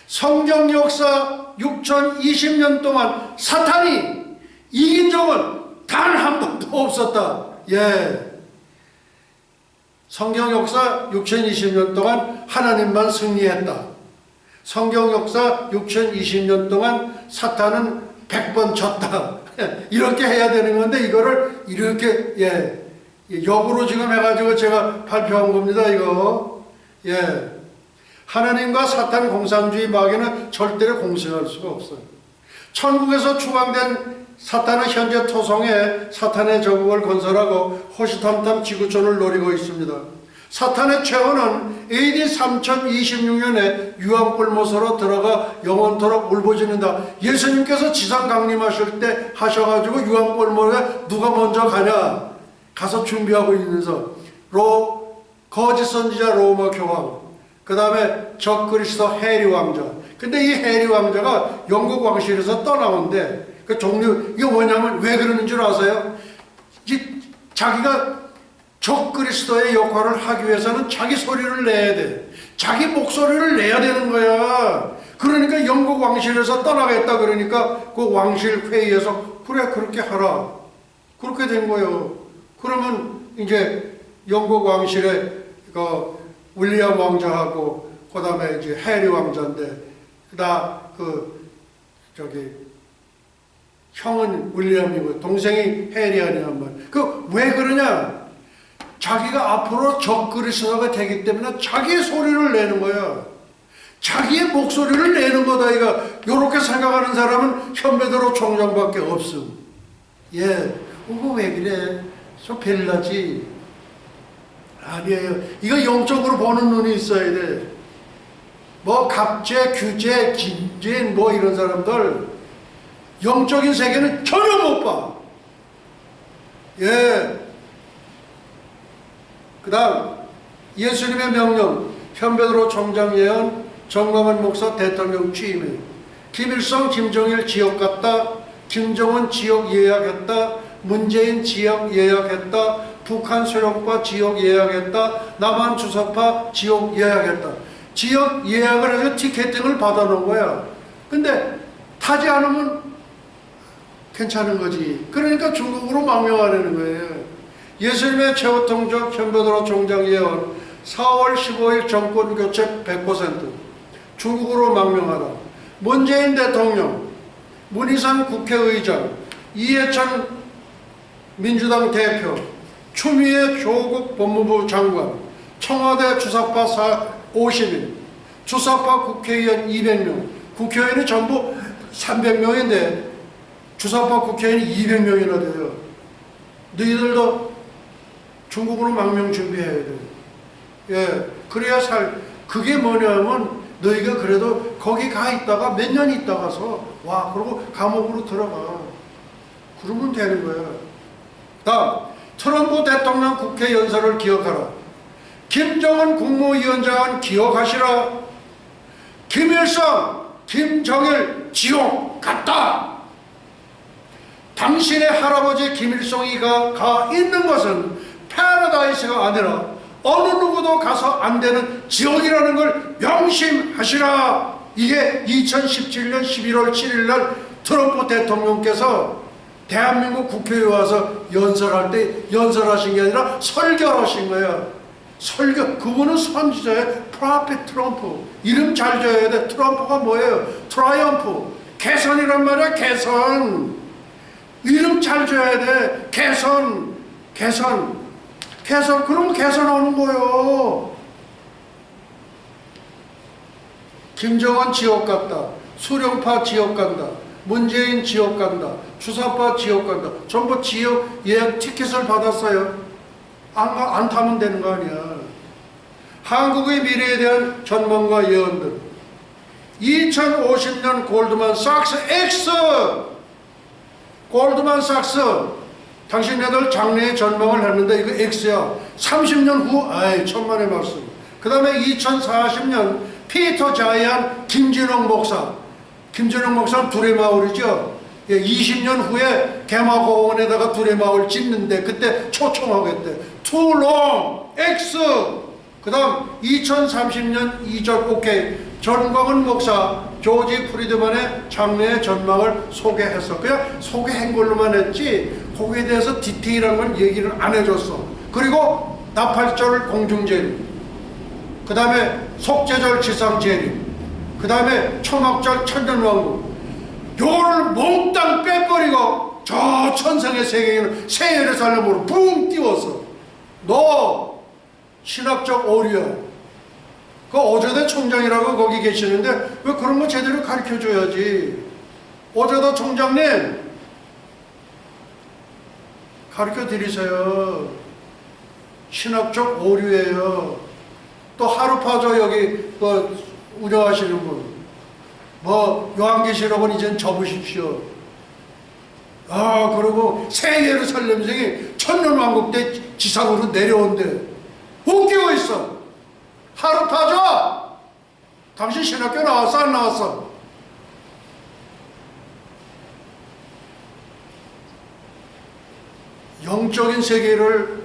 성경 역사 6020년 동안 사탄이 이긴 적은 단 한 번도 없었다. 예. 성경 역사 6020년 동안 하나님만 승리했다. 성경 역사 6020년 동안 사탄은 100번 졌다. 이렇게 해야 되는 건데 이거를 이렇게 역으로 지금 해가지고 제가 발표한 겁니다. 이거 하나님과 사탄 공산주의 마귀는 절대로 공생할 수가 없어요. 천국에서 추방된 사탄은 현재 토성에 사탄의 저국을 건설하고 호시탐탐 지구촌을 노리고 있습니다. 사탄의 최후는 AD 3026년에 유황불못으로 들어가 영원토록 울부짖는다. 예수님께서 지상 강림하실 때 하셔가지고 유황불못에 누가 먼저 가냐? 가서 준비하고 있면서 거짓 선지자 로마 교황, 그 다음에 적그리스도 해리 왕자. 근데 이 해리 왕자가 영국 왕실에서 떠나온대. 그 종류, 이거 뭐냐면 왜 그러는 줄 아세요? 자기가 적그리스도의 역할을 하기 위해서는 자기 소리를 내야 돼. 자기 목소리를 내야 되는 거야. 그러니까 영국 왕실에서 떠나겠다 그러니까 그 왕실 회의에서 그래 그렇게 하라. 그렇게 된 거예요. 그러면 이제 영국 왕실에 그 윌리엄 왕자하고 그 다음에 이제 해리 왕자인데 형은 윌리엄이고 동생이 해리 아니란 말. 그 왜 그러냐? 자기가 앞으로 적그리스도가 되기 때문에 자기의 소리를 내는 거야. 자기의 목소리를 내는 거다. 이거 요렇게 생각하는 사람은 현배도로 총장밖에 없음. 그거 왜 그래? 좀 별나지. 아니에요. 이거 영적으로 보는 눈이 있어야 돼. 뭐 갑재, 규재, 김진 뭐 이런 사람들 영적인 세계는 전혀 못 봐. 그 다음 예수님의 명령, 현배도로 총장 예언, 정광훈 목사 대통령 취임해. 김일성, 김정일 지역 갔다. 김정은 지역 예약했다. 문재인 지역 예약했다. 북한 수령파 지역 예약했다. 남한 주석파 지역 예약했다. 지역 예약을 해서 티켓팅을 받아놓은 거야. 근데 타지 않으면 괜찮은 거지. 그러니까 중국으로 망명하려는 거예요. 예수님의 최후 통적 현배도로 총장 예언 4월 15일 정권 교체 100% 중국으로 망명하라. 문재인 대통령, 문희상 국회의장, 이해찬 민주당 대표, 추미애 조국 법무부 장관, 청와대 주사파 50인, 주사파 국회의원 200명, 국회의원이 전부 300명인데 주사파 국회의원이 200명이나 돼요. 너희들도 중국으로 망명 준비해야 돼. 그래야 그게 뭐냐면 너희가 그래도 거기 가 있다가 몇 년 있다가서 와, 그러고 감옥으로 들어가. 그러면 되는 거야. 다음, 트럼프 대통령 국회 연설을 기억하라. 김정은 국무위원장은 기억하시라. 김일성, 김정일 지옥 갔다. 당신의 할아버지 김일성이가 가 있는 것은 패러다이스가 아니라 어느 누구도 가서 안 되는 지옥이라는 걸 명심하시라. 이게 2017년 11월 7일 날 트럼프 대통령께서 대한민국 국회에 와서 연설할 때 연설하신 게 아니라 설교하신 거야. 설교. 그분은 선지자의 프로페트 트럼프. 이름 잘 줘야 돼. 트럼프가 뭐예요? 트라이엄프. 개선이란 말이야. 개선. 이름 잘 줘야 돼. 개선. 그럼 개선하는 거요. 김정은 지옥 갔다. 수령파 지옥 간다. 문재인 지옥 간다. 주사파 지옥 간다. 전부 지옥 예약 티켓을 받았어요. 안 타면 되는 거 아니야. 한국의 미래에 대한 전망과 예언들. 2050년 골드만삭스 X. 골드만삭스. 당신네들 장래의 전망을 했는데 이거 X야. 30년 후, 천만의 말씀. 그 다음에 2040년 피터 자이안 김진홍 목사. 김진홍 목사는 두레마을이죠. 20년 후에 개마고원에다가 두레마을 짓는데 그때 초청하겠대. Too long, X. 그 다음 2030년 2절 오케이. 전광훈 목사 조지 프리드만의 장래의 전망을 소개했어. 그냥 소개한 걸로만 했지 거기에 대해서 디테일한 건 얘기를 안 해줬어. 그리고 나팔절 공중재림, 그 다음에 속죄절 지상재림, 그 다음에 초막절 천년왕국, 요거를 몽땅 빼버리고 저 천상의 세계에는 새 예루살렘으로 붕 띄워서 너 신학적 오류야. 그 어제대 총장이라고 거기 계시는데 왜 그런 거 제대로 가르쳐줘야지. 어제대 총장님 가르쳐 드리세요. 신학적 오류예요. 또 하루파조 여기 운영하시는 분, 요한계시록은 이젠 접으십시오. 그리고 새 예루살렘성이 천년왕국 때 지상으로 내려온대. 웃기고 있어. 하루파조, 당신 신학교 나왔어 안 나왔어? 영적인 세계를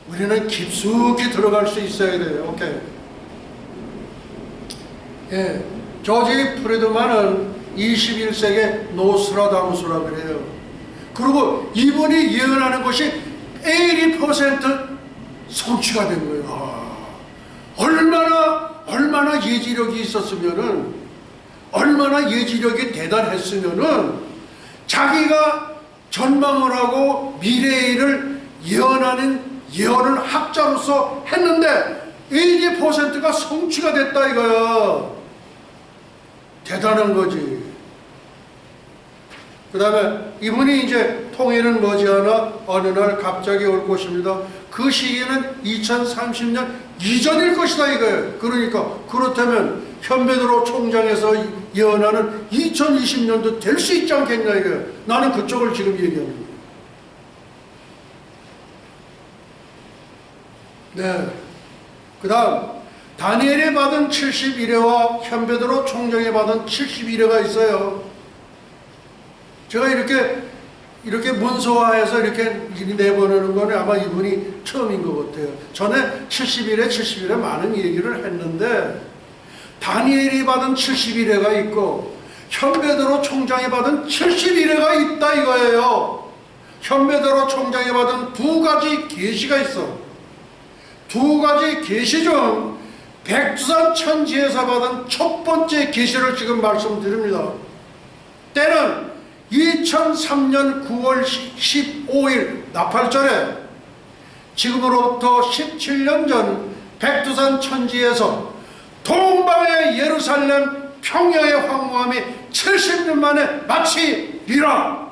우리는 깊숙이 들어갈 수 있어야 돼요. 오케이. 예, 조지 프리드만은 21세기 노스트라다무스라 그래요. 그리고 이분이 예언하는 것이 80% 성취가 된 거예요. 얼마나 예지력이 있었으면은, 얼마나 예지력이 대단했으면은 자기가 전망을 하고 미래의 일을 예언을 학자로서 했는데 80%가 성취가 됐다 이거야. 대단한 거지. 그 다음에 이분이 이제 통일은 머지않아 어느 날 갑자기 올 것입니다. 그 시기는 2030년 이전일 것이다 이거예요. 그러니까 그렇다면 현베드로 총장에서 예언하는 2020년도 될 수 있지 않겠냐 이거예요. 나는 그쪽을 지금 얘기하는 거예요. 네. 그 다음 다니엘이 받은 71회와 현베드로 총장이 받은 71회가 있어요. 제가 이렇게 문서화해서 이렇게 내보내는 거는 아마 이분이 처음인 것 같아요. 전에 71회 많은 얘기를 했는데 다니엘이 받은 71회가 있고 현베드로 총장이 받은 71회가 있다 이거예요. 현베드로 총장이 받은 두 가지 계시가 있어. 두 가지 계시 중 백두산 천지에서 받은 첫 번째 계시를 지금 말씀드립니다. 때는 2003년 9월 15일 나팔절에 지금으로부터 17년 전 백두산 천지에서 동방의 예루살렘 평야의 황무함이 70년 만에 마치리라.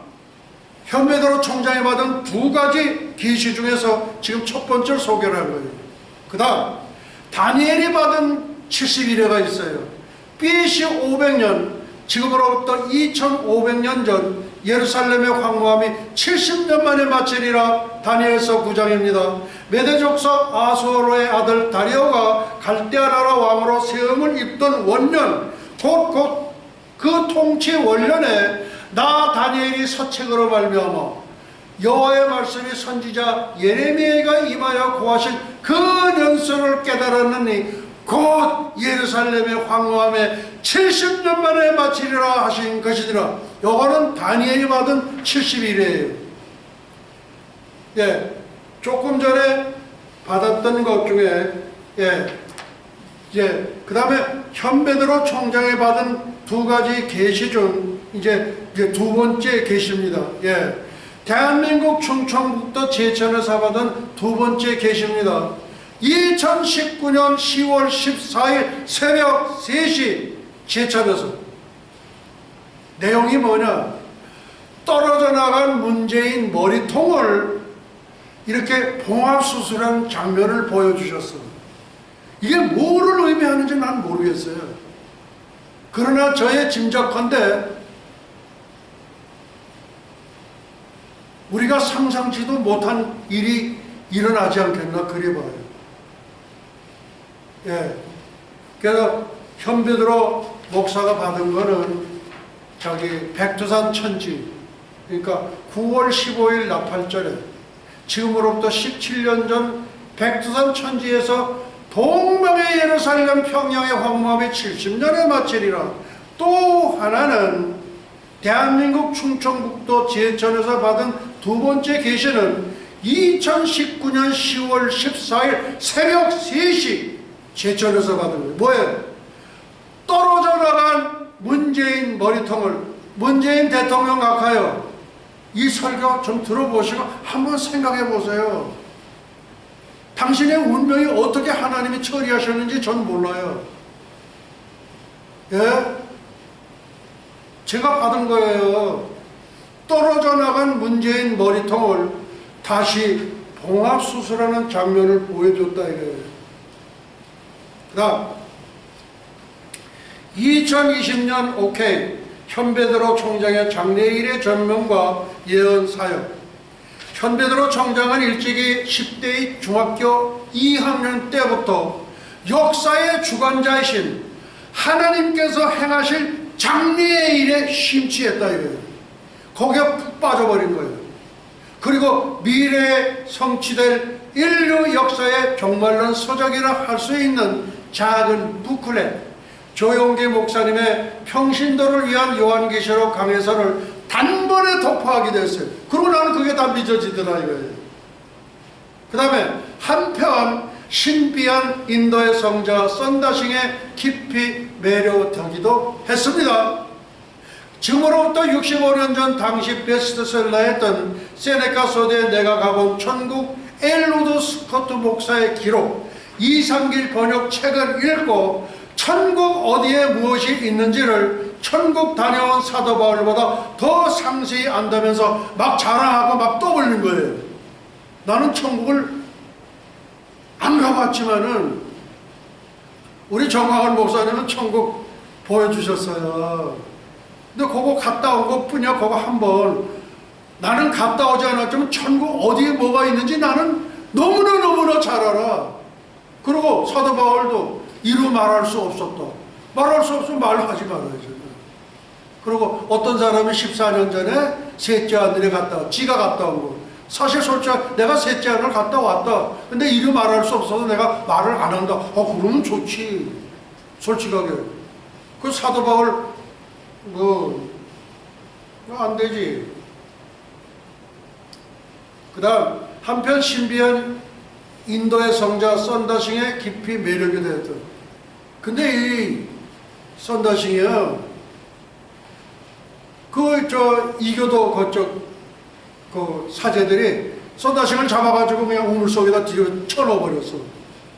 현베드로 총장이 받은 두 가지 계시 중에서 지금 첫 번째를 소개를 한 거예요. 그 다음 다니엘이 받은 71회가 있어요. BC 500년 지금으로부터 2500년 전 예루살렘의 황무함이 70년 만에 마치리라. 다니엘서 9장입니다. 메대족속 아수르의 아들 다리오가 갈대아 나라 왕으로 세움을 입던 원년 곧 그 통치 원년에 나 다니엘이 서책으로 말미암아 여호와의 말씀이 선지자 예레미야가 임하여 고하신 그 연설을 깨달았느니 곧 예루살렘의 황무함에 70년 만에 마치리라 하신 것이니라. 요거는 다니엘이 받은 71회예요. 예, 조금 전에 받았던 것 중에 그 다음에 현베드로 총장이 받은 두 가지 계시 중 이제 두 번째 계시입니다. 예, 대한민국 충청북도 제천에서 받은 두 번째 계시입니다. 2019년 10월 14일 새벽 3시 제천에서. 내용이 뭐냐? 떨어져 나간 문재인 머리통을 이렇게 봉합수술한 장면을 보여주셨어. 이게 뭐를 의미하는지 난 모르겠어요. 그러나 저의 짐작컨대 우리가 상상지도 못한 일이 일어나지 않겠나 그래 봐요. 예. 그래서 현베드로 목사가 받은 거는 백두산 천지, 그러니까 9월 15일 나팔절에 지금으로부터 17년 전 백두산 천지에서 동방의 예루살렘 평양의 황무함이 70년에 마치리라. 또 하나는 대한민국 충청북도 제천에서 받은 두 번째 계시는 2019년 10월 14일 새벽 3시 제천에서 받은 거예요. 뭐예요? 떨어져 나간 문재인 머리통을 문재인 대통령 각하여 이 설교 좀 들어보시고 한번 생각해 보세요. 당신의 운명이 어떻게 하나님이 처리하셨는지 전 몰라요. 예? 제가 받은 거예요. 떨어져 나간 문재인 머리통을 다시 봉합수술하는 장면을 보여줬다 이거예요. 그 다음 2020년 OK 현배드로 총장의 장례일의 전명과 예언 사역. 현배드로 총장은 일찍이 10대의 중학교 2학년 때부터 역사의 주관자이신 하나님께서 행하실 장래의 일에 심취했다 이거예요. 거기에 푹 빠져버린 거예요. 그리고 미래에 성취될 인류 역사의 종말론 서적이라 할 수 있는 작은 부클렛, 조용기 목사님의 평신도를 위한 요한계시록 강해설을 단번에 도포하게 됐어요. 그러고 나는 그게 다 믿어지더라 이거예요. 그 다음에 한편 신비한 인도의 성자 썬다싱에 깊이 매료되기도 했습니다. 지금으로부터 65년 전 당시 베스트셀러했던 세네카 소대에 내가 가본 천국 엘로드 스코트 목사의 기록 이상길 번역 책을 읽고 천국 어디에 무엇이 있는지를 천국 다녀온 사도 바울보다 더 상세히 안다면서 막 자랑하고 막 떠벌린 거예요. 나는 천국을 안 가봤지만은 우리 정광훈 목사님은 천국 보여주셨어요. 근데 그거 갔다 온 것 뿐이야. 그거 한번 나는 갔다 오지 않았지만 천국 어디에 뭐가 있는지 나는 너무나 잘 알아. 그리고 사도 바울도 이루 말할 수 없었다. 말할 수 없으면 말하지 말아야지. 그리고 어떤 사람이 14년 전에 셋째 하늘에 갔다 와. 지가 갔다 온 거. 사실 솔직히 내가 셋째 하늘 갔다 왔다. 근데 이루 말할 수 없어서 내가 말을 안 한다. 그러면 좋지. 솔직하게. 그 사도 바울 안 되지. 그 다음 한편 신비한 인도의 성자 썬다싱에 깊이 매력이 되었다. 근데 이 썬다싱이요 이교도 그쪽 그 사제들이 썬다싱을 잡아가지고 그냥 우물 속에다 뒤로 쳐넣어버렸어.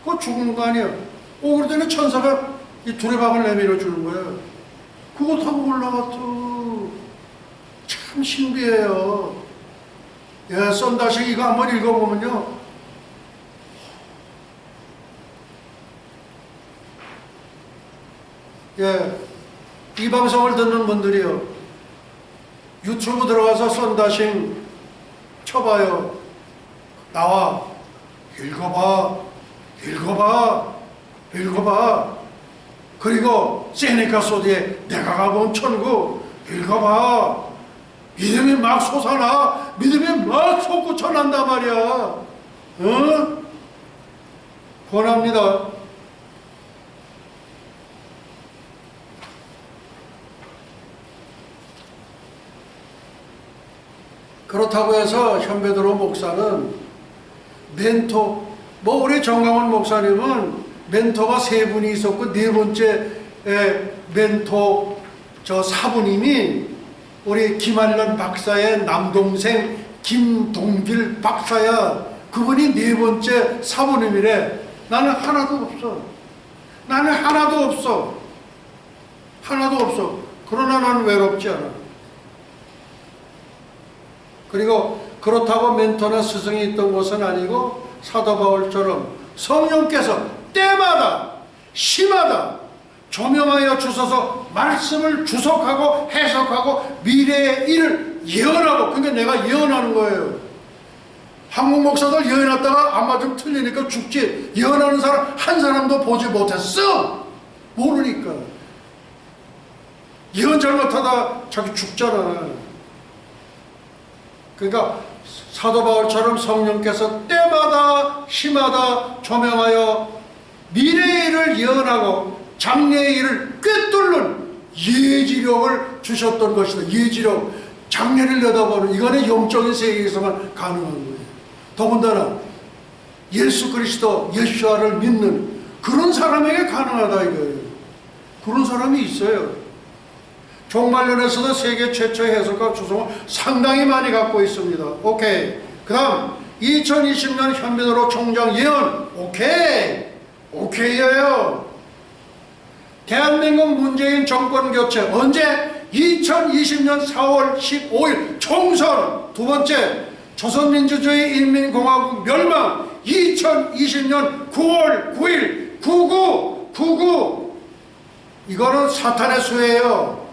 그거 죽은 거 아니야. 그러더니 천사가 이 두레박을 내밀어 주는 거야. 그거 타고 올라갔어. 참 신비해요. 예, 썬다싱 이거 한번 읽어보면요. 예, 이 방송을 듣는 분들이요. 유튜브 들어가서 썬다싱 쳐봐요. 나와. 읽어봐. 그리고 세네카 소디에 내가 가본 천국 읽어봐. 믿음이 막 솟아나. 믿음이 막 솟구쳐난단 말이야. 응? 권합니다. 그렇다고 해서 현배드로 목사는 멘토, 우리 정강원 목사님은 멘토가 3분이 있었고 4번째 멘토 사부님이 우리 김한련 박사의 남동생 김동길 박사야. 그분이 4번째 사부님이래. 나는 하나도 없어. 그러나 나는 외롭지 않아. 그리고 그렇다고 멘토나 스승이 있던 것은 아니고 사도 바울처럼 성령께서 때마다 시마다 조명하여 주셔서 말씀을 주석하고 해석하고 미래의 일을 예언하고. 그러니까 내가 예언하는 거예요. 한국 목사들 예언했다가 안 맞으면 틀리니까 죽지. 예언하는 사람 한 사람도 보지 못했어. 모르니까. 예언 잘못하다 자기 죽잖아. 그러니까 사도 바울처럼 성령께서 때마다 시마다 조명하여 미래의 일을 예언하고 장래의 일을 꿰뚫는 예지력을 주셨던 것이다. 예지력, 장래를 내다보는 이거는 영적인 세계에서만 가능한 거예요. 더군다나 예수 그리스도 예수아를 믿는 그런 사람에게 가능하다 이거예요. 그런 사람이 있어요. 종말론에서도 세계 최초의 해석과 주성을 상당히 많이 갖고 있습니다. 오케이. 그 다음 2020년 현빈으로 총장 예언. 오케이예요. 대한민국 문재인 정권 교체 언제? 2020년 4월 15일 총선. 두 번째, 조선민주주의 인민공화국 멸망 2020년 9월 9일 99. 이거는 사탄의 수예요.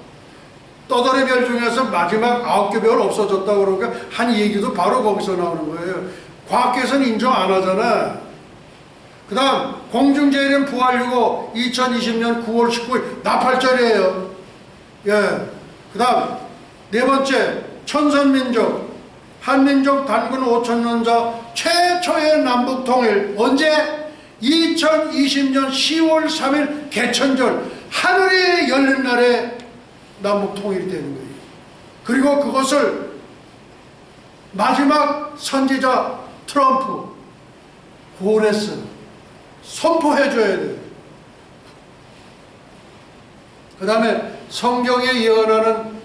떠돌이 별 중에서 마지막 9개 별 없어졌다고 그러니까 한 얘기도 바로 거기서 나오는 거예요. 과학계에서는 인정 안 하잖아. 그 다음 공중제일은 부활유고 2020년 9월 19일 나팔절이에요. 예. 그 다음 네 번째, 천선민족 한민족 단군 5천년자 최초의 남북통일 언제? 2020년 10월 3일 개천절 하늘이 열린 날에 남북통일이 되는 거예요. 그리고 그것을 마지막 선지자 트럼프 고레스 선포해줘야 돼요. 그 다음에 성경에 예언하는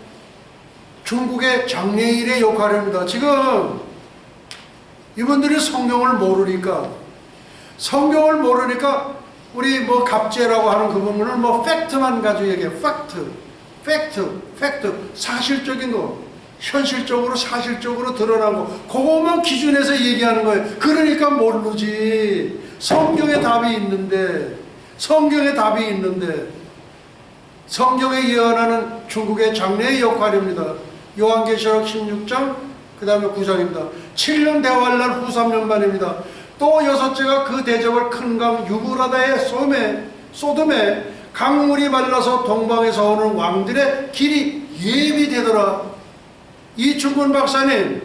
중국의 장례일의 역할입니다. 지금 이분들이 성경을 모르니까 우리 뭐 갑제라고 하는 그 부분을 뭐 팩트만 가지고 얘기해요. 팩트 사실적인 거, 현실적으로 사실적으로 드러난 거, 그거만 기준해서 얘기하는 거예요. 그러니까 모르지. 성경에 답이 있는데 성경에 예언하는 중국의 장래의 역할입니다. 요한계시록 16장 그 다음에 9장입니다. 7년 대환란 후 3년 만입니다. 또 여섯째가 그 대접을 큰 강 유브라다의 소돔에 강물이 말라서 동방에서 오는 왕들의 길이 예비되더라. 이충근 박사님,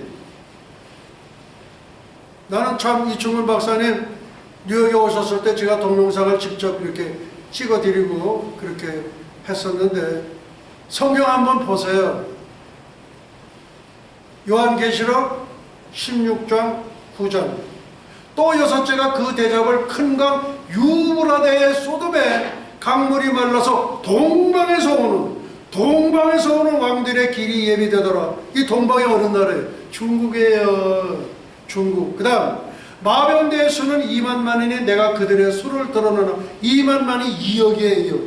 나는 참 이충근 박사님 뉴욕에 오셨을 때 제가 동영상을 직접 이렇게 찍어드리고 그렇게 했었는데 성경 한번 보세요. 요한계시록 16장 9장. 또 여섯째가 그 대접을 큰 강 유브라데의 소돔에 강물이 말라서 동방에서 오는 왕들의 길이 예비되더라. 이 동방의 어느 나라예요? 중국이에요. 중국. 그 다음 마병대의 수는 2만만이니 내가 그들의 수를 드러내나 2만만이 2억이에요.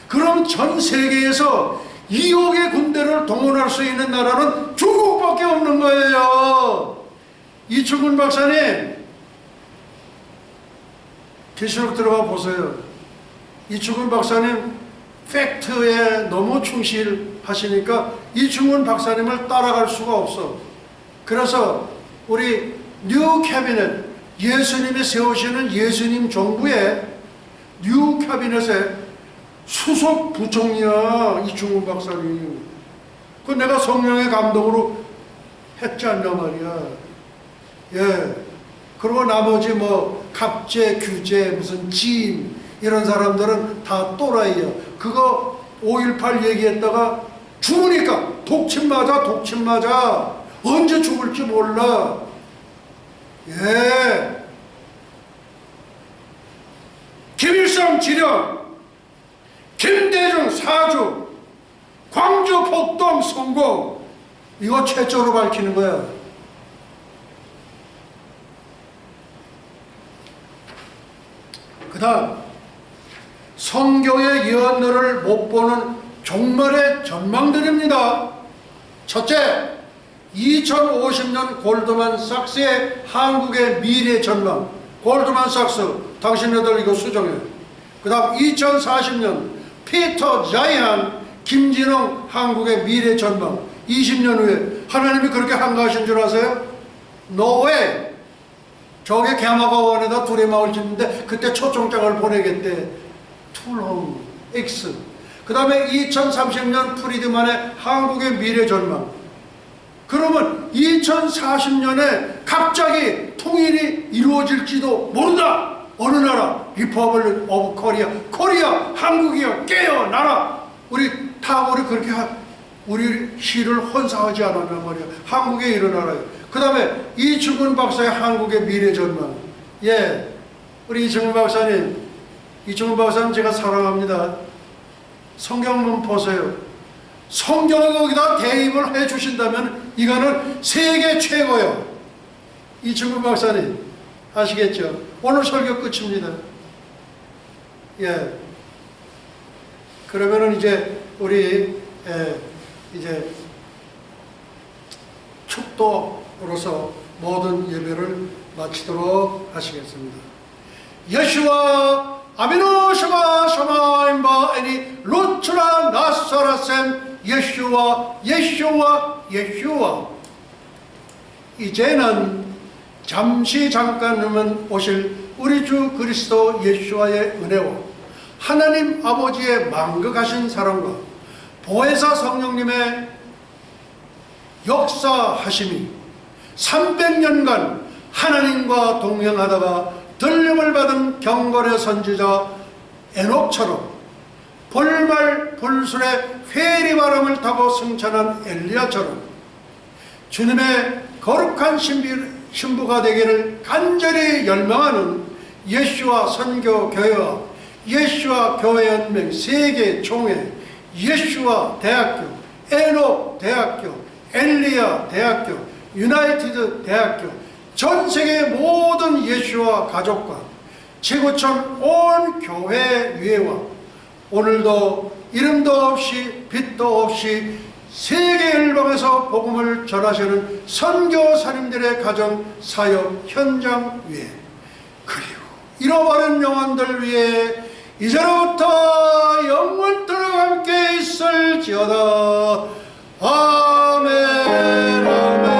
그럼 전 세계에서 2억의 군대를 동원할 수 있는 나라는 중국밖에 없는 거예요. 이충근 박사님 계시록 들어가 보세요. 이충근 박사님 팩트에 너무 충실하시니까 이충근 박사님을 따라갈 수가 없어. 그래서 우리 뉴 캐비넷, 예수님이 세우시는 예수님 정부의 뉴 캐비넷에 수석 부총리야 이충근 박사님. 그 내가 성령의 감동으로 했지 않냐 말이야. 예. 그리고 나머지 뭐 갑제, 규제, 무슨 지인 이런 사람들은 다 또라이야. 그거 5.18 얘기했다가 죽으니까 독침 맞아. 언제 죽을지 몰라. 예. 김일성 지령, 김대중 사주, 광주 폭동 성공, 이거 최초로 밝히는 거야. 그 다음 성경의 예언들을 못 보는 종말의 전망들입니다. 첫째, 2050년 골드만삭스의 한국의 미래 전망. 골드만삭스, 당신네들 이거 수정해. 그 다음 2040년 피터 자이한, 김진웅 한국의 미래 전망. 20년 후에 하나님이 그렇게 한가하신 줄 아세요? No way. 저게 개마가원에다 두레마을 짓는데 그때 초청장을 보내겠대. 툴홈 X. 그 다음에 2030년 프리드만의 한국의 미래 전망. 그러면 2040년에 갑자기 통일이 이루어질지도 모른다. 어느 나라? 리퍼블릭 오브 코리아 한국이여 깨어나라. 우리 타고를 그렇게 우리 시를 헌사하지 않았단 말이야. 한국에 일어나라요. 그 다음에 이충근 박사의 한국의 미래 전망. 예, 우리 이충근 박사님 제가 사랑합니다. 성경 한번 보세요. 성경을 거기다 대입을 해 주신다면 이거는 세계 최고요. 이충구 박사님 아시겠죠? 오늘 설교 끝입니다. 예. 그러면은 이제 우리 이제 축도로서 모든 예배를 마치도록 하시겠습니다. 예수와 아미노 샤마 샤마임바 애니 루츠라 나사라셈 예수와 이제는 잠시 잠깐만 오실 우리 주 그리스도 예수와의 은혜와 하나님 아버지의 만극하신 사랑과 보혜사 성령님의 역사하심이 300년간 하나님과 동행하다가 들림을 받은 경건의 선지자 에녹처럼 볼말 불술의 회리바람을 타고 승천한 엘리야처럼 주님의 거룩한 신부가 되기를 간절히 열망하는 예수와 선교교회와 예수와 교회연맹 세계 총회, 예수와 대학교, 에녹 대학교, 엘리야 대학교, 유나이티드 대학교, 전 세계 모든 예수와 가족과 지구촌 온 교회 위에와 오늘도 이름도 없이 빛도 없이 세계 일방에서 복음을 전하시는 선교사님들의 가정 사역 현장 위에 그리고 잃어버린 영혼들 위에 이제로부터 영원토록 함께 있을지어다. 아멘 아멘.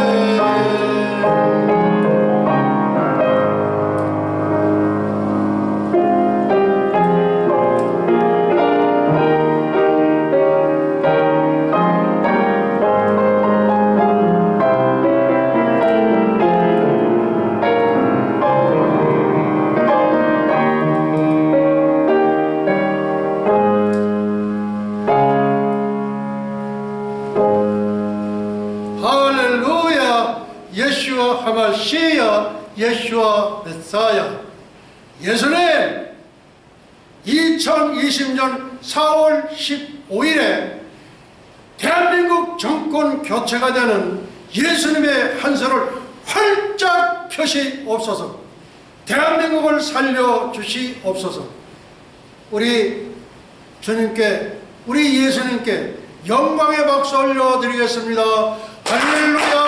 예수와 하마시야 예수와 메사야. 예수님 2020년 4월 15일에 대한민국 정권 교체가 되는 예수님의 한서를 활짝 펴시옵소서. 대한민국을 살려주시옵소서. 우리 주님께 우리 예수님께 영광의 박수 올려드리겠습니다. 할렐루야.